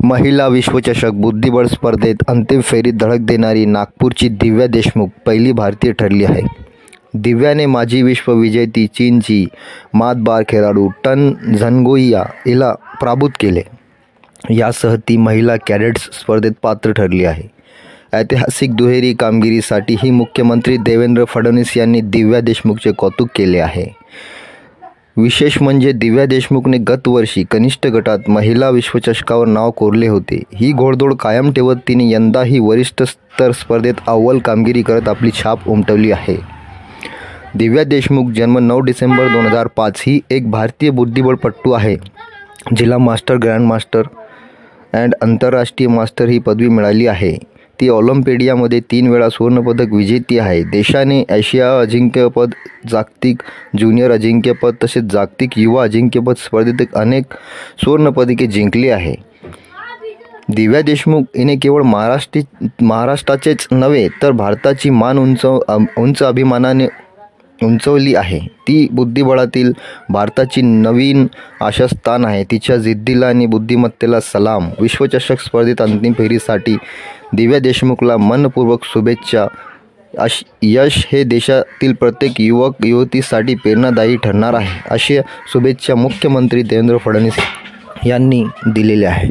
महिला विश्वचषक बुद्धिबळ स्पर्धेत अंतिम फेरीत धडक देणारी नागपूरची दिव्या देशमुख पहिली भारतीय ठरली आहे. दिव्याने माजी विश्वविजेती चीनची मातबार खेळाडू टन झनगुइया हिला पराभूत केले. यासह ती महिला कॅडेट्स स्पर्धेत पात्र ठरली आहे. ऐतिहासिक दुहेरी कामगिरीसाठीही मुख्यमंत्री देवेंद्र फडणवीस यांनी दिव्या देशमुखचे कौतुक केले आहे. विशेष म्हणजे दिव्या देशमुखने गतवर्षी कनिष्ठ गटात महिला विश्वचषकावर नाव कोरले होते. ही घोडदौड कायम ठेवत तिने यंदाही वरिष्ठ स्तर स्पर्धेत अव्वल कामगिरी करत आपली छाप उमटवली आहे. दिव्या देशमुख जन्म 9 डिसेंबर 2005 ही एक भारतीय बुद्धिबळपटू आहे, जिला मास्टर, ग्रँडमास्टर अँड आंतरराष्ट्रीय मास्टर ही पदवी मिळाली आहे. ती ऑलिम्पियाडमध्ये 3 वेळा सुवर्णपदक विजेती आहे. देशाने आशिया अजिंक्यपद, जागतिक ज्युनियर अजिंक्यपद तसेच जागतिक युवा अजिंक्यपद स्पर्धेत अनेक सुवर्णपदके जिंकली आहे. दिव्या देशमुख हिने केवळ महाराष्ट्राचेच नव्हे तर भारताची मान उंच अभिमानाने उंचवली आहे. ती बुद्धिबळातील भारताची नवीन आशास्थान आहे. तिच्या जिद्दीला आणि बुद्धिमत्तेला सलाम. विश्वचषक स्पर्धेत अंतिम फेरीसाठी दिव्या देशमुखला मनपूर्वक शुभेच्छा. यश हे देशातील प्रत्येक युवक युवतीसाठी प्रेरणादायी ठरणार आहे, अशा शुभेच्छा मुख्यमंत्री देवेंद्र फडणवीस यांनी दिलेल्या आहे.